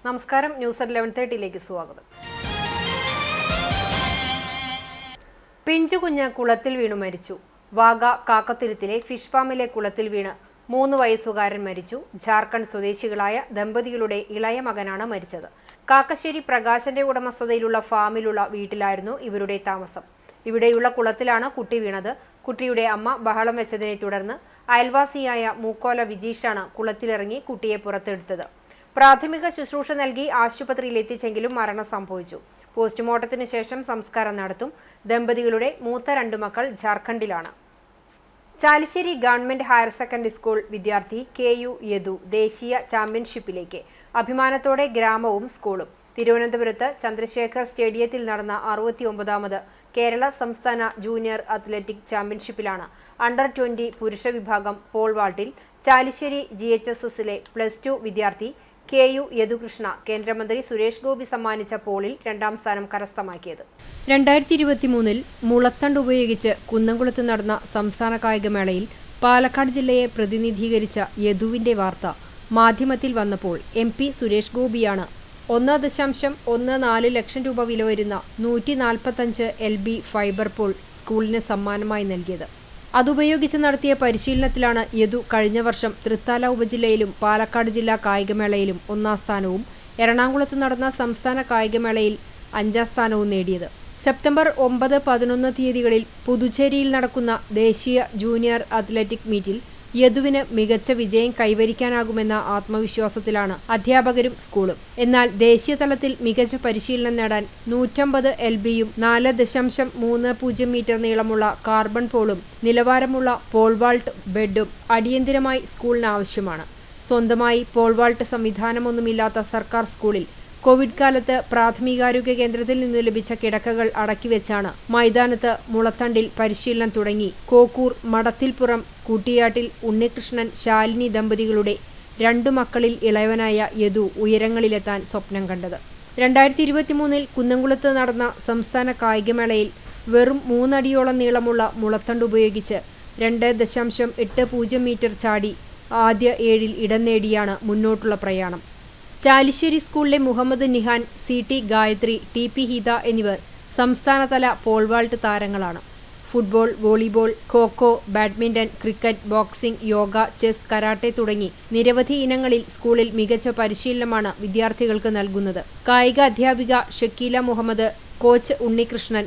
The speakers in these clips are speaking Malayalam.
നമസ്കാരം, ന്യൂസ് അറ്റ് 11:30 സ്വാഗതം. പിഞ്ചുകുഞ്ഞ് കുളത്തിൽ വീണു മരിച്ചു. വാഗ കാക്കത്തുരുത്തിലെ ഫിഷ് ഫാമിലെ കുളത്തിൽ വീണ് 3 വയസ്സുകാരൻ മരിച്ചു. ജാർഖണ്ഡ് സ്വദേശികളായ ദമ്പതികളുടെ ഇളയ മകനാണ് മരിച്ചത്. കാക്കശ്ശേരി പ്രകാശന്റെ ഉടമസ്ഥതയിലുള്ള ഫാമിലുള്ള വീട്ടിലായിരുന്നു ഇവരുടെ താമസം. ഇവിടെയുള്ള കുളത്തിലാണ് കുട്ടി വീണത്. കുട്ടിയുടെ അമ്മ ബഹളം വെച്ചതിനെ തുടർന്ന് അയൽവാസിയായ മൂക്കോല വിജീഷാണ് കുളത്തിലിറങ്ങി കുട്ടിയെ പുറത്തെടുത്തത്. പ്രാഥമിക ശുശ്രൂഷ നൽകി ആശുപത്രിയിൽ എത്തിച്ചെങ്കിലും മരണം സംഭവിച്ചു. പോസ്റ്റ്മോർട്ടത്തിന് ശേഷം സംസ്കാരം നടത്തും. ദമ്പതികളുടെ മൂത്ത 2 മക്കൾ ജാർഖണ്ഡിലാണ്. Chalissery government higher secondary school വിദ്യാർത്ഥി KU യദു ദേശീയ ചാമ്പ്യൻഷിപ്പിലേക്ക്. അഭിമാനത്തോടെ ഗ്രാമവും സ്കൂളും. തിരുവനന്തപുരത്ത് ചന്ദ്രശേഖർ സ്റ്റേഡിയത്തിൽ നടന്ന 69ാമത് കേരള സംസ്ഥാന ജൂനിയർ അത്ലറ്റിക് ചാമ്പ്യൻഷിപ്പിലാണ് അണ്ടർ 20 പുരുഷ വിഭാഗം പോൾ വാൾട്ടിൽ ചാലിശ്ശേരി GHSSലെ +2 വിദ്യാർത്ഥി KU യദുകൃഷ്ണ കേന്ദ്രമന്ത്രി സുരേഷ് ഗോപി സമ്മാനിച്ച പോളിൽ 2ാം സ്ഥാനം കരസ്ഥമാക്കിയത്. 2023 മുളത്തണ്ട് ഉപയോഗിച്ച് കുന്നംകുളത്ത് നടന്ന സംസ്ഥാന കായികമേളയിൽ പാലക്കാട് ജില്ലയെ പ്രതിനിധീകരിച്ച യദുവിന്റെ വാർത്ത മാധ്യമത്തിൽ വന്നപ്പോൾ MP സുരേഷ് ഗോപിയാണ് 1.14 ലക്ഷം രൂപ വില വരുന്ന 145 LB ഫൈബർ പോൾ സ്കൂളിന് സമ്മാനമായി നൽകിയത്. അതുപയോഗിച്ച് നടത്തിയ പരിശീലനത്തിലാണ് യദു കഴിഞ്ഞ വർഷം തൃത്താല ഉപജില്ലയിലും പാലക്കാട് ജില്ലാ കായികമേളയിലും 1ാം സ്ഥാനവും എറണാകുളത്ത് നടന്ന സംസ്ഥാന കായികമേളയിൽ 5ാം സ്ഥാനവും നേടിയത്. സെപ്റ്റംബർ 9, 11 തീയതികളിൽ പുതുച്ചേരിയിൽ നടക്കുന്ന ദേശീയ ജൂനിയർ അത്ലറ്റിക് മീറ്റിൽ യദുവിന് മികച്ച വിജയം കൈവരിക്കാനാകുമെന്ന ആത്മവിശ്വാസത്തിലാണ് അധ്യാപകരും സ്കൂളും. എന്നാൽ ദേശീയ തലത്തിൽ മികച്ച പരിശീലനം നേടാൻ 150 LBയും 4.30 മീറ്റർ നീളമുള്ള കാർബൺ പോളും നിലവാരമുള്ള പോൾവാൾട്ട് ബെഡും അടിയന്തിരമായി സ്കൂളിന് ആവശ്യമാണ്. സ്വന്തമായി പോൾവാൾട്ട് സംവിധാനമൊന്നുമില്ലാത്ത സർക്കാർ സ്കൂളിൽ കോവിഡ് കാലത്ത് പ്രാഥമികാരോഗ്യ കേന്ദ്രത്തിൽ നിന്നു ലഭിച്ച കിടക്കകൾ അടക്കിവെച്ചാണ് മൈതാനത്ത് മുളത്തണ്ടിൽ പരിശീലനം തുടങ്ങി കോക്കൂർ മടത്തിൽപ്പുറം കൂട്ടിയാട്ടിൽ ഉണ്ണികൃഷ്ണൻ ശാലിനി ദമ്പതികളുടെ 2 മക്കളിൽ ഇളയവനായ യദു ഉയരങ്ങളിലെത്താൻ സ്വപ്നം കണ്ടത്. 2023 കുന്നംകുളത്ത് നടന്ന സംസ്ഥാന കായികമേളയിൽ വെറും 3 അടിയോളം നീളമുള്ള മുളത്തണ്ട് ഉപയോഗിച്ച് 2.80 മീറ്റർ ചാടി ആദ്യ 7ൽ ഇടം നേടിയാണ് മുന്നോട്ടുള്ള പ്രയാണം. ചാലിശ്ശേരി സ്കൂളിലെ മുഹമ്മദ് നിഹാൻ, CT ഗായത്രി, TP ഹിത എന്നിവർ സംസ്ഥാനതല പോൾവാൾട്ട് താരങ്ങളാണ്. Football, volleyball, kho kho, badminton, cricket, boxing, yoga, chess, karate തുടങ്ങി നിരവധി ഇനങ്ങളിൽ സ്കൂളിൽ മികച്ച പരിശീലനമാണ് വിദ്യാർത്ഥികൾക്ക് നൽകുന്നത്. കായിക അധ്യാപിക ഷക്കീല മുഹമ്മദ്, കോച്ച് ഉണ്ണികൃഷ്ണൻ,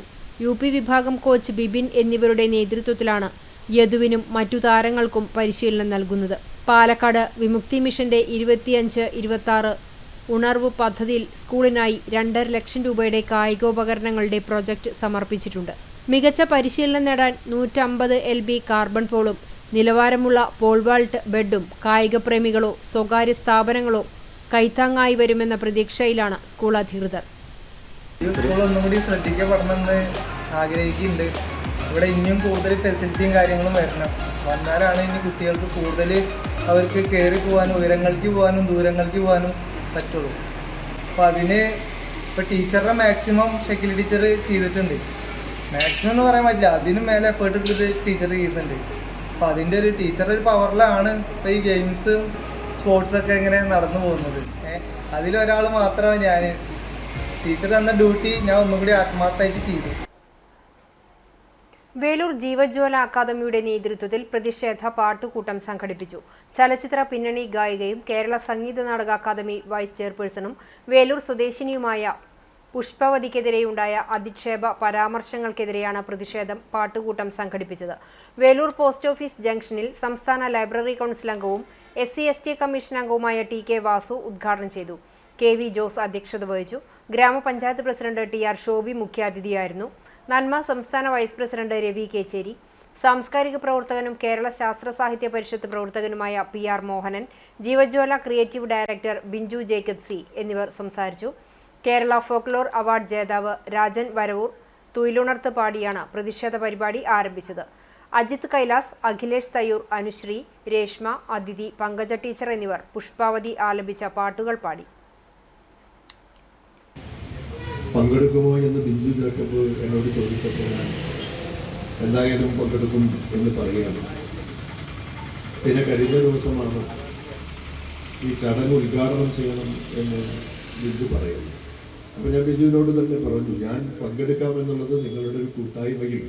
UP വിഭാഗം കോച്ച് ബിബിൻ എന്നിവരുടെ നേതൃത്വത്തിലാണ് യദുവിനും മറ്റു താരങ്ങൾക്കും പരിശീലനം നൽകുന്നത്. പാലക്കാട് വിമുക്തി മിഷന്റെ 25-26 ഉണർവ് പദ്ധതിയിൽ സ്കൂളിനായി 2.5 ലക്ഷം രൂപയുടെ കായികോപകരണങ്ങളുടെ പ്രൊജക്ട് സമർപ്പിച്ചിട്ടുണ്ട്. മികച്ച പരിശീലനം നേടാൻ 150 LB കാർബൺ പോളും നിലവാരമുള്ള പോൾവാൾട്ട് ബെഡും കായികപ്രേമികളോ സ്വകാര്യ സ്ഥാപനങ്ങളോ കൈത്താങ്ങായി വരുമെന്ന പ്രതീക്ഷയിലാണ് സ്കൂൾ അധികൃതർ. ആഗ്രഹിക്കുന്നുണ്ട്. ഇവിടെ ഇനിയും കൂടുതൽ ഫെസിലിറ്റിയും കാര്യങ്ങളും വരണം. വന്നാലാണ് ഇനി കുട്ടികൾക്ക് കൂടുതൽ അവർക്ക് കയറി പോകാനും ഉയരങ്ങൾക്ക് പോകാനും ദൂരങ്ങൾക്ക് പോകാനും പറ്റുള്ളൂ. അപ്പോൾ അതിന് ഇപ്പോൾ ടീച്ചറുടെ മാക്സിമം ഷക്കീൽ ടീച്ചർ ചെയ്തിട്ടുണ്ട്. മാക്സിമം എന്ന് പറയാൻ പറ്റില്ല, അതിനും മേലെ എഫേർട്ട് എടുത്തിട്ട് ടീച്ചർ ചെയ്യുന്നുണ്ട്. അപ്പോൾ അതിൻ്റെ ഒരു ടീച്ചറുടെ ഒരു പവറിലാണ് ഇപ്പോൾ ഈ ഗെയിംസും സ്പോർട്സൊക്കെ ഇങ്ങനെ നടന്നു പോകുന്നത്. അതിലൊരാൾ മാത്രമാണ് ഞാൻ. ടീച്ചർ തന്ന ഡ്യൂട്ടി ഞാൻ ഒന്നും കൂടി ആത്മാർത്ഥമായിട്ട് ചെയ്തു. വേലൂർ ജീവജ്വാല അക്കാദമിയുടെ നേതൃത്വത്തിൽ പ്രതിഷേധ പാട്ടുകൂട്ടം സംഘടിപ്പിച്ചു. ചലച്ചിത്ര പിന്നണി ഗായികയും കേരള സംഗീത നാടക അക്കാദമി വൈസ് ചെയർപേഴ്സണും വേലൂർ സ്വദേശിനിയുമായ പുഷ്പവതിക്കെതിരെയുണ്ടായ അധിക്ഷേപ പരാമർശങ്ങൾക്കെതിരെയാണ് പ്രതിഷേധം പാട്ടുകൂട്ടം സംഘടിപ്പിച്ചത്. വേലൂർ പോസ്റ്റ് ഓഫീസ് ജംഗ്ഷനിൽ സംസ്ഥാന ലൈബ്രറി കൗൺസിൽ അംഗവും SC/ST കമ്മീഷൻ അംഗവുമായ TK വാസു ഉദ്ഘാടനം ചെയ്തു. KV ജോസ് അധ്യക്ഷത വഹിച്ചു. ഗ്രാമപഞ്ചായത്ത് പ്രസിഡന്റ് TR ഷോബി മുഖ്യാതിഥിയായിരുന്നു. നന്മ സംസ്ഥാന വൈസ് പ്രസിഡന്റ് രവി കേച്ചേരി, സാംസ്കാരിക പ്രവർത്തകനും കേരള ശാസ്ത്ര സാഹിത്യ പരിഷത്ത് പ്രവർത്തകനുമായ PR Mohanan, Jeevajwala creative director Binju Jacob C എന്നിവർ സംസാരിച്ചു. കേരള ഫോക്ലോർ അവാർഡ് ജേതാവ് രാജൻ വരവൂർ തുയിലുണർത്ത് പാടിയാണ് പ്രതിഷേധ പരിപാടി ആരംഭിച്ചത്. അജിത് കൈലാസ്, അഖിലേഷ് തയ്യൂർ, അനുശ്രീ, രേഷ്മ, അതിഥി, പങ്കജ ടീച്ചർ എന്നിവർ പുഷ്പാവതി ആലപിച്ച പാട്ടുകൾ പാടി. പങ്കെടുക്കുമോ എന്ന് ബിഞ്ചു ജേക്കബ് എന്നോട് ചോദിച്ചപ്പോൾ ഞാൻ എന്തായാലും പങ്കെടുക്കും എന്ന് പറയുകയാണ്. പിന്നെ കഴിഞ്ഞ ദിവസമാണ് ഈ ചടങ്ങ് ഉദ്ഘാടനം ചെയ്യണം എന്ന് ബിന്ദു പറയുന്നത്. അപ്പോൾ ഞാൻ ബിന്ദുവിനോട് തന്നെ പറഞ്ഞു, ഞാൻ പങ്കെടുക്കാമെന്നുള്ളത് നിങ്ങളുടെ ഒരു കൂട്ടായ്മയിൽ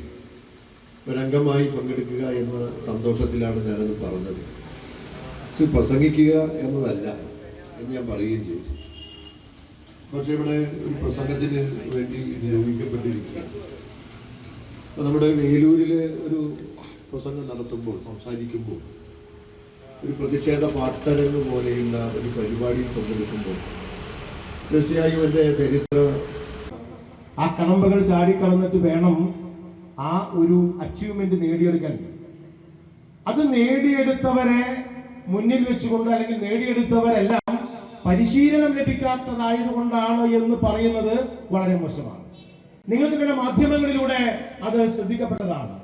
ഒരംഗമായി പങ്കെടുക്കുക എന്ന സന്തോഷത്തിലാണ് ഞാനത് പറഞ്ഞത്. പക്ഷെ പ്രസംഗിക്കുക എന്നതല്ല എന്ന് ഞാൻ പറയുകയും ചെയ്തു. പക്ഷെ ഇവിടെ ഒരു പ്രസംഗത്തിന് വേണ്ടി നിയോഗിക്കപ്പെട്ടിരിക്കുകയാണ്. അപ്പോൾ നമ്മുടെ വേലൂരിൽ ഒരു പ്രസംഗം നടത്തുമ്പോൾ, സംസാരിക്കുമ്പോൾ, ഒരു പ്രതിഷേധ പാട്ടരങ്ങ് പോലെയുള്ള ഒരു പരിപാടിയിൽ പങ്കെടുക്കുമ്പോൾ തീർച്ചയായും എൻ്റെ ചരിത്ര ആ കടമ്പകൾ ചാടിക്കടന്നിട്ട് വേണം ആ ഒരു അച്ചീവ്മെന്റ് നേടിയെടുക്കാൻ. അത് നേടിയെടുത്തവരെ മുന്നിൽ വെച്ചുകൊണ്ട്, അല്ലെങ്കിൽ നേടിയെടുത്തവരെല്ലാം പരിശീലനം ലഭിക്കാത്തതായതുകൊണ്ടാണ് എന്ന് പറയുന്നത് വളരെ മോശമാണ്. നിങ്ങൾക്ക് തന്നെ മാധ്യമങ്ങളിലൂടെ അത് ശ്രദ്ധിക്കപ്പെട്ടതാണ്.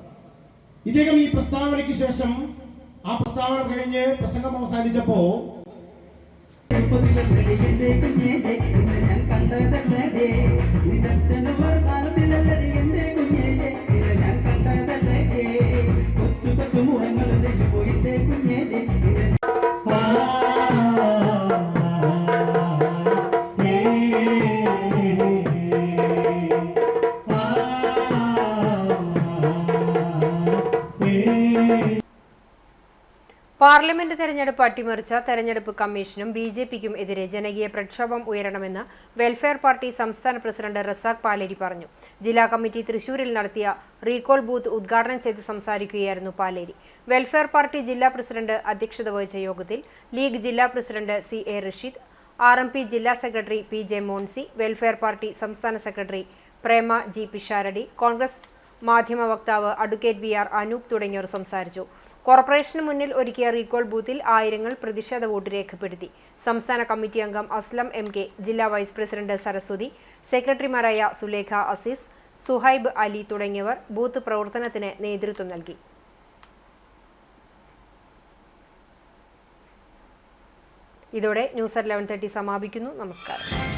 ഇദ്ദേഹം ഈ പ്രസ്താവനയ്ക്ക് ശേഷം, ആ പ്രസ്താവന കഴിഞ്ഞ് പ്രസംഗം അവസാനിച്ചപ്പോ പാർലമെന്റ് തെരഞ്ഞെടുപ്പ് അട്ടിമറിച്ച തെരഞ്ഞെടുപ്പ് കമ്മീഷനും BJPക്കും എതിരെ ജനകീയ പ്രക്ഷോഭം ഉയരണമെന്ന് വെൽഫെയർ പാർട്ടി സംസ്ഥാന പ്രസിഡന്റ് റസാഖ് പാലേരി പറഞ്ഞു. ജില്ലാ കമ്മിറ്റി തൃശൂരിൽ നടത്തിയ റീകോൾ ബൂത്ത് ഉദ്ഘാടനം ചെയ്ത് സംസാരിക്കുകയായിരുന്നു പാലേരി. വെൽഫെയർ പാർട്ടി ജില്ലാ പ്രസിഡന്റ് അധ്യക്ഷത വഹിച്ച യോഗത്തിൽ ലീഗ് ജില്ലാ പ്രസിഡന്റ് CA റഷീദ്, RMP ജില്ലാ secretary PJ Monsi, welfare party സംസ്ഥാന സെക്രട്ടറി പ്രേമ G പിഷാരടി, കോൺഗ്രസ് മാധ്യമ വക്താവ് അഡ്വക്കേറ്റ് VR അനൂപ് തുടങ്ങിയവർ സംസാരിച്ചു. കോർപ്പറേഷന് മുന്നിൽ ഒരുക്കിയ റീകോൾ ബൂത്തിൽ ആയിരങ്ങൾ പ്രതിഷേധ വോട്ട് രേഖപ്പെടുത്തി. സംസ്ഥാന കമ്മിറ്റി അംഗം അസ്ലം MK, ജില്ലാ വൈസ് പ്രസിഡന്റ് സരസ്വതി, സെക്രട്ടറിമാരായ സുലേഖ അസീസ്, സുഹൈബ് അലി തുടങ്ങിയവർ ബൂത്ത് പ്രവർത്തനത്തിന് നേതൃത്വം നൽകി. ഇതോടെ ന്യൂസ് at 11:30 സമാപിക്കുന്നു. നമസ്കാരം.